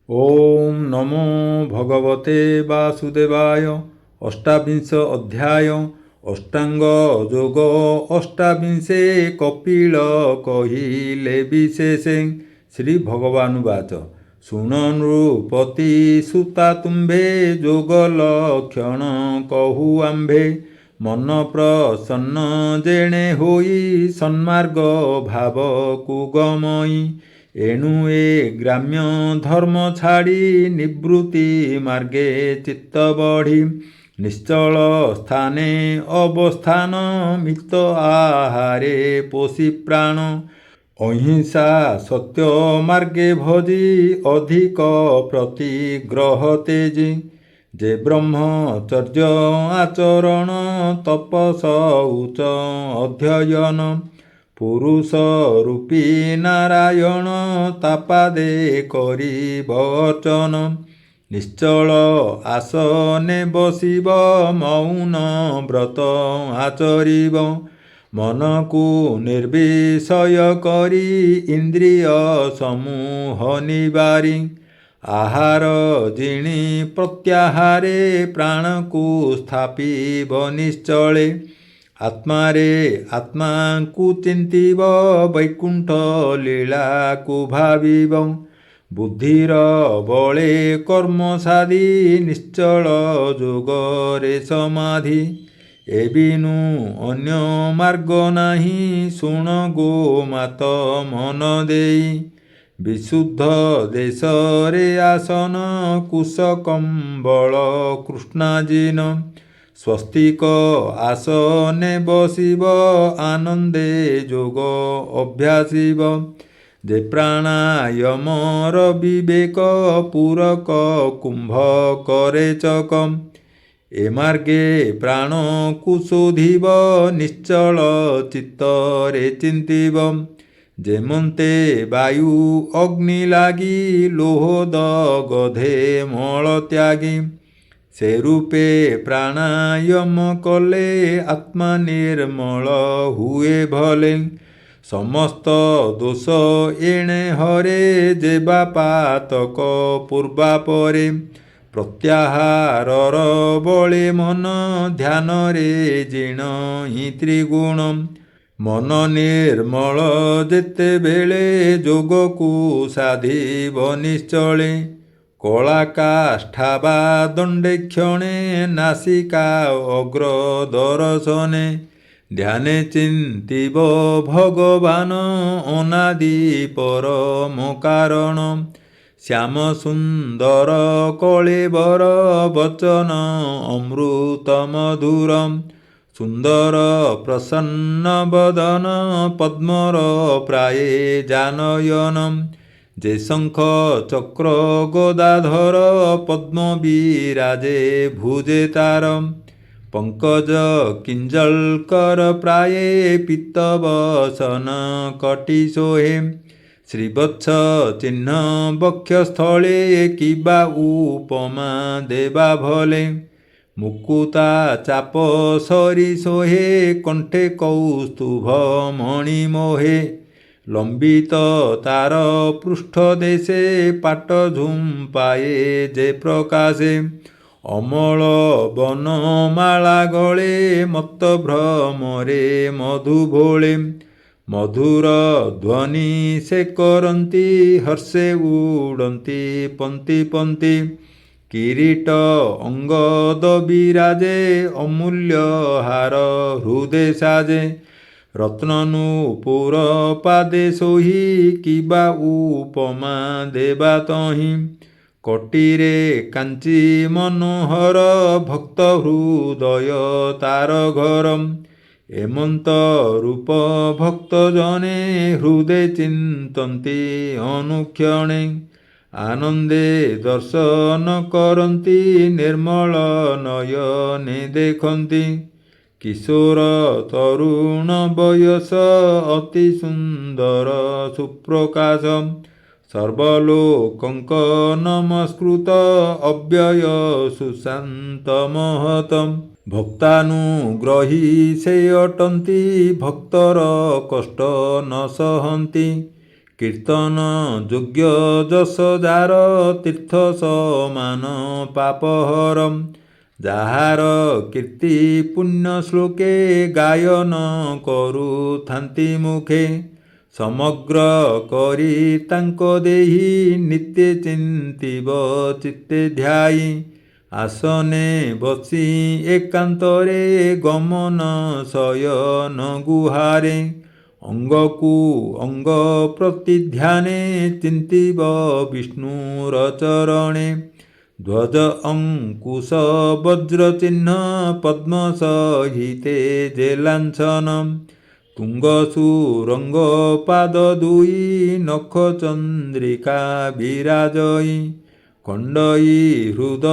ओम नमो भगवते वासुदेवाय। अष्टाविंश अध्याय अष्टांग योग अष्टाविंशे कपिल कहिले विशेषे। श्री भगवानुवाच शुण नृपति सुता तुम्भे जोग लक्षण कहु आम्भे। मन प्रसन्न जेणे होई सन्मार्ग भाव कुगमयी। एणु ए ग्राम्य धर्म छाड़ी निवृत्ति मार्गे चित्त बढ़ी। निश्चल स्थाने अवस्थान मित आहारे पोषी प्राण। अहिंसा सत्य मार्गे भजी अधिक प्रतिग्रह तेजी। जे ब्रह्मचर्य आचरण तपस उच्च अध्ययन। पुरुष रूपी नारायण तापादे करिब अर्चन। निश्चल आसने बसिब मौन व्रत आचरिब। मन को निर्विषय करी इंद्रिय समूह निवारी। आहार जिणी प्रत्याहारे प्राण को स्थापिब निश्चले। आत्मारे आत्मा को चिंतिब वैकुंठ लीला को भाविब। बुद्धिर बले कर्म साधी निश्चल जोगरे समाधि। एबिनु अन्य मार्ग नाही शुण गो मात मन देई। विशुद्ध देश रे आसन कुश कंबल कृष्णाजिन। स्वस्तिक आसने बसिब आनंदे जोग अभ्यासिब। जे प्राणायामर विवेक पूरक कुंभ करे चक। ए मार्गे प्राण को शोधिब निश्चल चित्तरे चिंतिब। जेमंते वायु अग्नि लागी लोह दगधे मल त्यागी। से रूपे प्राणायाम कले आत्मा निर्मल हुए भले। समस्त दोष एणे हरे जेबा पातक पूर्वा परे। प्रत्याहारर बळे मन ध्यान रे जीर्ण हि त्रिगुण। मन निर्मल जेते बेले जोग को साधिब निश्चले। कला काष्ठा बा दंडे क्षणे नासिका अग्र दर्शने। ध्याने चिंतिब भगवान अनादि परम कारण। श्याम सुंदर कलेवर वचन अमृत मधुर। सुंदर प्रसन्न बदन पद्मर प्राये जानयन। जे शंख चक्र गदाधर पद्म विराजे भुजे तार। पंकज किंजलकर प्राये पित्तवसन कटी सोहे। श्रीवत्स चिन्ह बक्षस्थले किबा उपमा देवा भले। मुकुता चाप सरी सोहे कंठे कौस्तुभ मणि मोहे। लंबित तार पृष्ठ देशे पाट झुम्पाए जे प्रकाशे। अमल बनमाला गळे मत्त भ्रमरे मधु भोळे। मधुर ध्वनि से करंती हर्षे उड़ंती पंक्ति पंक्ति। किरीट अंगद विराजे अमूल्य हार हृदय साजे। रत्ननुपुर पादे सोही किबा उपमा देवा तहि। कटीरे कांची मनोहर भक्त हृदय तार घर। एमंत रूप भक्त जने हृदय चिंतन्ति अनुक्षणे। आनंदे दर्शन करन्ति निर्मल नयने देखन्ति। किशोर तरुण बयस अति सुंदर सुप्रकाश। सर्वलोकंक नमस्कृत अव्यय सुशांत महत। भक्तानुग्रही से अटन्ति भक्तर कष्ट न सहन्ति। କୀର୍ତ୍ତନ ଯୋଗ୍ୟ ଯଶ ଯାର ତୀର୍ଥ ସମାନ ପାପହରମ୍। ଯାହାର କୀର୍ତ୍ତି ପୁଣ୍ୟ ଶ୍ଲୋକେ ଗାୟନ କରୁଥାନ୍ତି ମୁଖେ। ସମଗ୍ର କରି ତାଙ୍କ ଦେହି ନିତ୍ୟ ଚିନ୍ତିବ ଚିତ୍ତେ ଧ୍ୟାଇ। ଆସନେ ବସି ଏକାନ୍ତରେ ଗମନ ଶୟନ ଗୁହାରେ। ଅଙ୍ଗକୁ ଅଙ୍ଗ ପ୍ରତିଧ୍ୟାନେ ଚିନ୍ତିବ ବିଷ୍ଣୁର ଚରଣେ। ଧ୍ୱଜ ଅଙ୍କୁଶ ବଜ୍ର ଚିହ୍ନ ପଦ୍ମ ସହିତେ ଯେ ଲାଞ୍ଛନମ୍। ତୁଙ୍ଗ ସୁରଙ୍ଗ ପାଦ ଦୁଇ ନଖ ଚନ୍ଦ୍ରିକା ବିରାଜଇ। ଖଣ୍ଡଇ ହୃଦ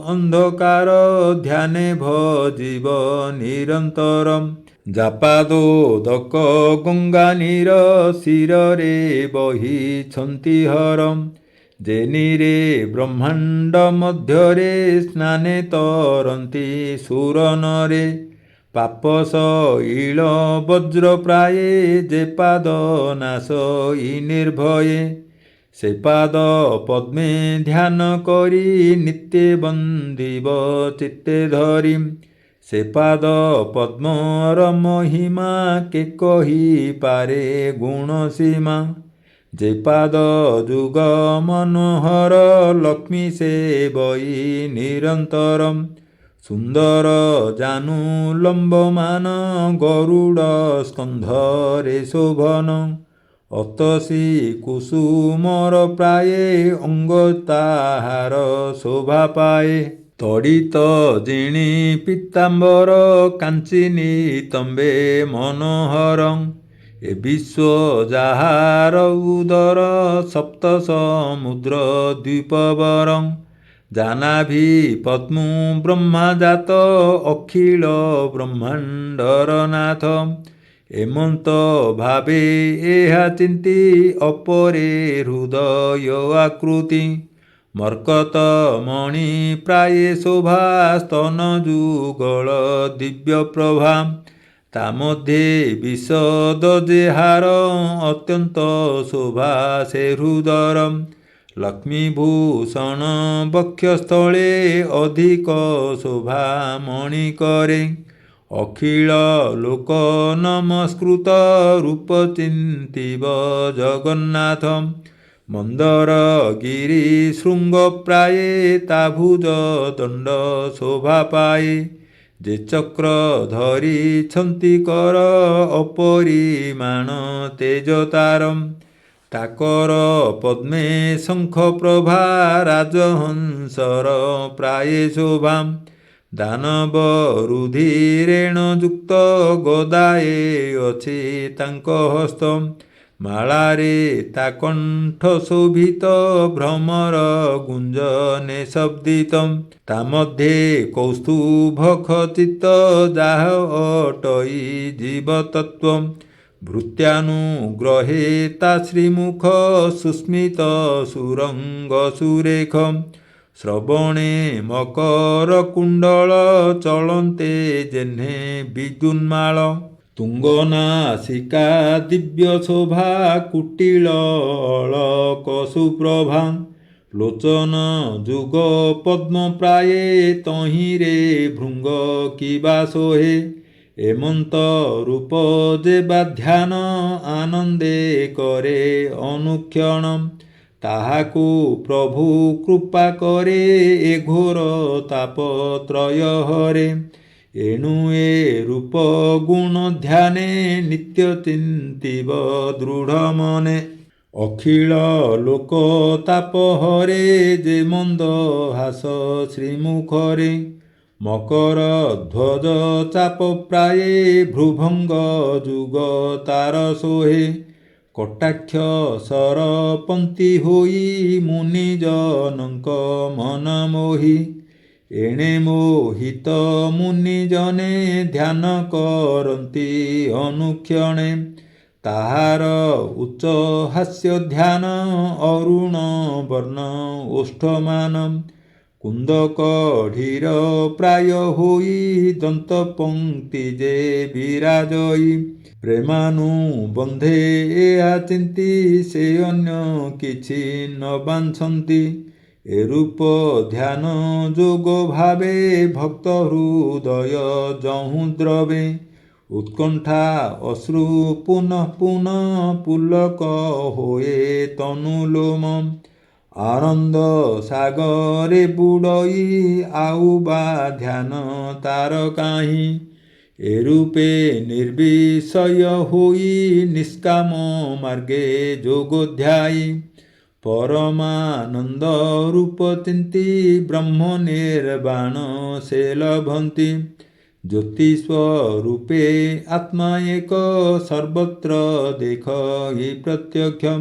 ଅନ୍ଧକାର ଧ୍ୟାନେ ଭଜିବ ନିରନ୍ତରମ୍। ଜାପାଦୋଦକ ଗଙ୍ଗା ନୀର ଶିରରେ ବହିଛନ୍ତି ହରମ୍। ଯେନିରେ ବ୍ରହ୍ମାଣ୍ଡ ମଧ୍ୟରେ ସ୍ନାନେ ତରନ୍ତି ସୁରନରେ। ପାପଶୈଳ ବଜ୍ର ପ୍ରାୟେ ଯେ ପାଦ ନାଶଇ ନିର୍ଭୟେ। ସେ ପାଦ ପଦ୍ମେ ଧ୍ୟାନ କରି ନିତ୍ୟ ବନ୍ଦିବ ଚିତ୍ତେ ଧରି। ସେ ପାଦ ପଦ୍ମର ମହିମା କେ କହିପାରେ ଗୁଣ ସୀମା। ଯେ ପାଦ ଯୁଗ ମନୋହର ଲକ୍ଷ୍ମୀ ସେବଇ ନିରନ୍ତରମ୍। ସୁନ୍ଦର ଜାନୁ ଲମ୍ବମାନ ଗରୁଡ଼ ସ୍କନ୍ଧରେ ଶୋଭନ। ଅତସୀ କୁସୁମର ପ୍ରାୟେ ଅଙ୍ଗ ତାହାର ଶୋଭା ପାଏ। ତଡ଼ିତ ଜିଣି ପୀତାମ୍ବର କାଞ୍ଚି ନିତମ୍ବେ ମନୋହରଂ। ଏ ବିଶ୍ୱ ଯାହାର ଉଦର ସପ୍ତ ସମୁଦ୍ର ଦ୍ୱୀପବରଂ। ଜାନାଭି ପଦ୍ମୁ ବ୍ରହ୍ମାଜାତ ଅଖିଳ ବ୍ରହ୍ମାଣ୍ଡର ନାଥ। ଏମନ୍ତ ଭାବେ ଏହା ଚିନ୍ତି ଅପରେ ହୃଦୟ ଆକୃତି। ମର୍କତ ମଣି ପ୍ରାୟେ ଶୋଭା ସ୍ତନ ଯୁଗଳ ଦିବ୍ୟ ପ୍ରଭା। ତା ମଧ୍ୟେ ବିଶଦ ଯେହାର ଅତ୍ୟନ୍ତ ଶୋଭା ସେ ହୃଦର। ଲକ୍ଷ୍ମୀଭୂଷଣ ବକ୍ଷସ୍ଥଳେ ଅଧିକ ଶୋଭା ମଣି କରେ। ଅଖିଳ ଲୋକ ନମସ୍କୃତ ରୂପ ଚିନ୍ତିବ ଜଗନ୍ନାଥ। ମନ୍ଦର ଗିରି ଶୃଙ୍ଗ ପ୍ରାୟେ ତା ଭୁଜ ଦଣ୍ଡ ଶୋଭା ପାଏ। ଯେ ଚକ୍ର ଧରିଛନ୍ତି କର ଅପରିମାଣ ତେଜ ତାର। ତାକର ପଦ୍ମେ ଶଙ୍ଖ ପ୍ରଭା ରାଜହଂସର ପ୍ରାୟେ ଶୋଭା। ଦାନବ ରୁଧିରେଣ ଯୁକ୍ତ ଗଦାଏ ଅଛି ତାଙ୍କ ହସ୍ତ। ମାଳାରେ ତା କଣ୍ଠ ଶୋଭିତ ଭ୍ରମର ଗୁଞ୍ଜନେ ଶବ୍ଦିତ। ତା ମଧ୍ୟେ କୌସ୍ତୁଭ ଖଚିତ ଯାହ ଅଟଇ ଜୀବତତ୍ତ୍ୱ। ଭୃତ୍ୟାନୁଗ୍ରହେ ତା ଶ୍ରୀମୁଖ ସୁସ୍ମିତ ସୁରଙ୍ଗ ସୁରେଖ। ଶ୍ରବଣେ ମକର କୁଣ୍ଡଳ ଚଳନ୍ତେ ଯେହ୍ନେ ବିଦ୍ୟୁନ୍ମାଳ। ତୁଙ୍ଗନାସିକା ଦିବ୍ୟ ଶୋଭା କୁଟିଳ ଅଳକ ସୁପ୍ରଭା। ଲୋଚନ ଯୁଗ ପଦ୍ମ ପ୍ରାୟେ ତହିଁରେ ଭୃଙ୍ଗ କିବା ଶୋହେ। ଏମନ୍ତ ରୂପ ଯେ ବାଧ୍ୟାନ ଆନନ୍ଦେ କରେ ଅନୁକ୍ଷଣ। ତାହାକୁ ପ୍ରଭୁ କୃପା କରେ ଏ ଘୋର ତାପତ୍ରୟ ହରେ। ଏଣୁ ଏ ରୂପ ଗୁଣ ଧ୍ୟାନେ ନିତ୍ୟ ଚିନ୍ତିବ ଦୃଢ଼ ମନେ। ଅଖିଳ ଲୋକ ତାପ ହରେ ଯେ ମନ୍ଦ ହାସ ଶ୍ରୀମୁଖରେ। ମକର ଧ୍ୱଜ ଚାପ ପ୍ରାୟେ ଭ୍ରୁଭଙ୍ଗ ଯୁଗ ତାର ଶୋହେ। କଟାକ୍ଷ ସରପନ୍ତି ହୋଇ ମୁନିଜନଙ୍କ ମନ ମୋହି। ଏଣେ ମୋହିତ ମୁନିଜନେ ଧ୍ୟାନ କରନ୍ତି ଅନୁକ୍ଷଣେ। ତାହାର ଉଚ୍ଚ ହାସ୍ୟ ଧ୍ୟାନ ଅରୁଣ ବର୍ଣ୍ଣ ଓଷ୍ଠମାନ। କୁନ୍ଦ କଢ଼ିର ପ୍ରାୟ ହୋଇ ଦନ୍ତ ପଙ୍କ୍ତି ଯେ ବିରାଜଇ ପ୍ରେମାନୁବନ୍ଧେ ଏହା ଚିନ୍ତି ସେ ଅନ୍ୟ କିଛି ନ ବାଞ୍ଛନ୍ତି ଏରୂପ ଧ୍ୟାନ ଯୋଗ ଭାବେ ଭକ୍ତ ହୃଦୟ ଯହୁଁ ଦ୍ରବେ ଉତ୍କଣ୍ଠା ଅଶ୍ରୁ ପୁନଃ ପୁନଃ ପୁଲକ ହୋଏ ତନୁଲୋମ ଆନନ୍ଦ ସାଗରେ ବୁଡ଼ଇ ଆଉ ବା ଧ୍ୟାନ ତାର କାହିଁ ଏରୂପେ ନିର୍ବିଷୟ ହୋଇ ନିଷ୍କାମ ମାର୍ଗେ ଯୋଗଧ୍ୟାୟୀ ପରମାନନ୍ଦ ରୂପ ଚିନ୍ତି ବ୍ରହ୍ମ ନିର୍ବାଣ ସେ ଲଭନ୍ତି ଜ୍ୟୋତି ସ୍ୱରୂପେ ଆତ୍ମା ଏକ ସର୍ବତ୍ର ଦେଖଇ ପ୍ରତ୍ୟକ୍ଷ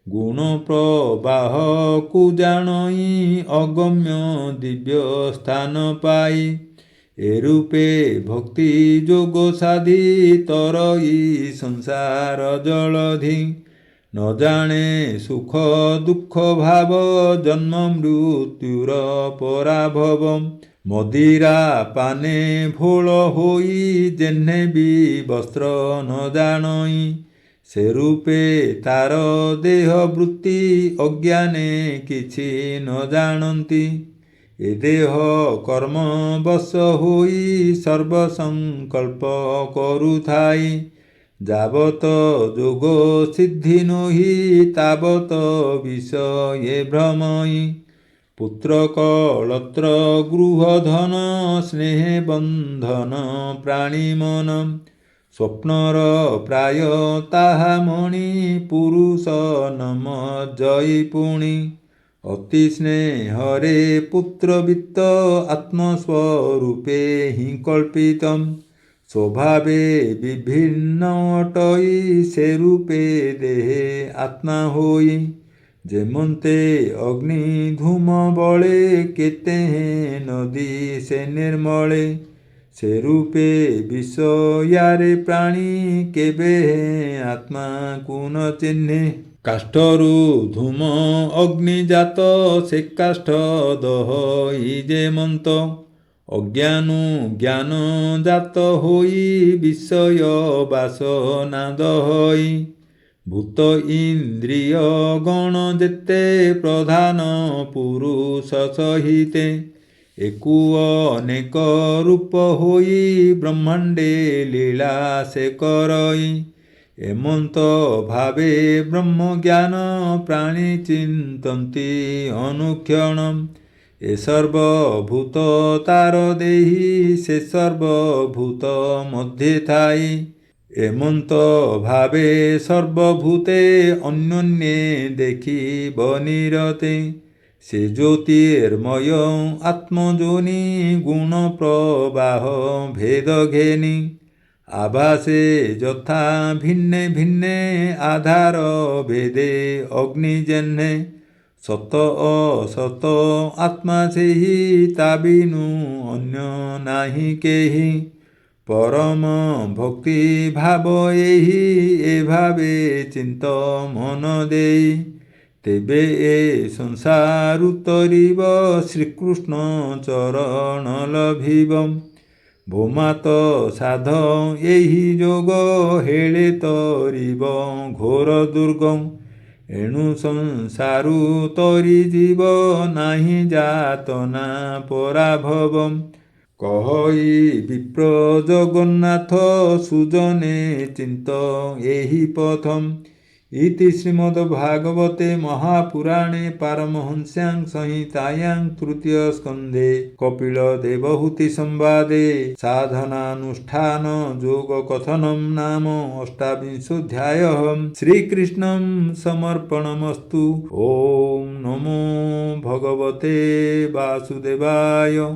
ଗୁଣ ପ୍ରବାହକୁ ଜାଣଇ ଅଗମ୍ୟ ଦିବ୍ୟ ସ୍ଥାନ ପାଇ ଏରୂପେ ଭକ୍ତି ଯୋଗ ସାଧି ତରଇ ସଂସାର ଜଳଧି ନ ଜାଣେ ସୁଖ ଦୁଃଖ ଭାବ ଜନ୍ମ ମୃତ୍ୟୁର ପରାଭବ ମଦିରା ପାନେ ଭୋଳ ହୋଇ ଯେହ୍ନେ ବି ବସ୍ତ୍ର ନ ଜାଣଇ ସେରୂପେ ତାର ଦେହ ବୃତ୍ତି ଅଜ୍ଞାନେ କିଛି ନ ଜାଣନ୍ତି ଏ ଦେହ କର୍ମ ବଶ ହୋଇ ସର୍ବସଂକଳ୍ପ କରୁଥାଇ ଯାବତ ଯୋଗ ସିଦ୍ଧି ନୋହି ତାବତ ବିଷୟେ ଭ୍ରମଇ ପୁତ୍ର କଳତ୍ର ଗୃହ ଧନ ସ୍ନେହ ବନ୍ଧନ ପ୍ରାଣୀ ମନ ସ୍ୱପ୍ନର ପ୍ରାୟ ତାହା ମଣି ପୁରୁଷ ନମ ଜୟୀ ପୁଣି ଅତି ସ୍ନେହରେ ପୁତ୍ର ବିତ୍ତ ଆତ୍ମସ୍ୱରୂପେ ହିଁ କଳ୍ପିତ ସ୍ୱଭାବେ ବିଭିନ୍ନ ଅଟଇ ସେ ରୂପେ ଦେହେ ଆତ୍ମା ହୋଇ ଯେମନ୍ତେ ଅଗ୍ନି ଧୂମ ବଳେ କେତେ ନଦୀ ସେ ନିର୍ମଳେ ସେ ରୂପେ ବିଷୟାରେ ପ୍ରାଣୀ କେବେ ଆତ୍ମା କୁ ନ ଚିହ୍ନେ କାଷ୍ଠରୁ ଧୂମ ଅଗ୍ନି ଜାତ ସେ କାଷ୍ଠ ଦହଇ ଯେମନ୍ତ ଅଜ୍ଞାନୁ ଜ୍ଞାନ ଜାତ ହୋଇ ବିଷୟ ବାସନା ଦହଇ ଭୂତ ଇନ୍ଦ୍ରିୟ ଗଣ ଯେତେ ପ୍ରଧାନ ପୁରୁଷ ସହିତେ ଏକୁ ଅନେକ ରୂପ ହୋଇ ବ୍ରହ୍ମାଣ୍ଡେ ଲୀଳା ସେ କରଇ ଏମନ୍ତ ଭାବେ ବ୍ରହ୍ମଜ୍ଞାନ ପ୍ରାଣୀ ଚିନ୍ତନ୍ତି ଅନୁକ୍ଷଣ ଏ ସର୍ବଭୂତ ତାର ଦେହି ସେ ସର୍ବଭୂତ ମଧ୍ୟେ ଥାଇ ଏମନ୍ତ ଭାବେ ସର୍ବଭୂତେ ଅନ୍ୟନ୍ୟେ ଦେଖିବ ନିରତେ ସେ ଜ୍ୟୋତିର୍ମୟ ଆତ୍ମଜୋନି ଗୁଣ ପ୍ରବାହ ଭେଦ ଘେନି ଆଭାସେ ଯଥା ଭିନ୍ନେ ଭିନ୍ନେ ଆଧାର ଭେଦେ ଅଗ୍ନି ଯେହ୍ନେ ସତ ଅସତ ଆତ୍ମା ସେହି ତା ବିନୁ ଅନ୍ୟ ନାହିଁ କେହି ପରମ ଭକ୍ତି ଭାବ ଏହି ଏ ଭାବେ ଚିନ୍ତ ମନ ଦେଇ ତେବେ ଏ ସଂସାରୁ ତରିବ ଶ୍ରୀକୃଷ୍ଣ ଚରଣ ଲଭିବ ଭୂମାତ ସାଧ ଏହି ଯୋଗ ହେଳେ ତରିବ ଘୋର ଦୁର୍ଗମ ଏଣୁ ସଂସାରୁ ତରି ଯିବ ନାହିଁ ଯାତନା ପରାଭବ କହଇ ବିପ୍ର ଜଗନ୍ନାଥ ସୁଜନେ ଚିନ୍ତ ଏହି ପଥମ୍ ଇତି ଶ୍ରୀମଦ୍ଭାଗବତେ ମହାପୁରାଣେ ପାରମହଂସ୍ୟାଂ ସଂହିତାୟାଂ ତୃତୀୟ ସ୍କନ୍ଧେ କପିଳ ଦେବହୂତି ସମ୍ବାଦେ ସାଧନାନୁଷ୍ଠାନ ଯୋଗ କଥନମ୍ ନାମ ଅଷ୍ଟାବିଂଶୋऽଧ୍ୟାୟः ଶ୍ରୀକୃଷ୍ଣଂ ସମର୍ପଣମस्तु। ଓಂ ନମୋ ଭଗବତେ ବାସୁଦେବାୟ।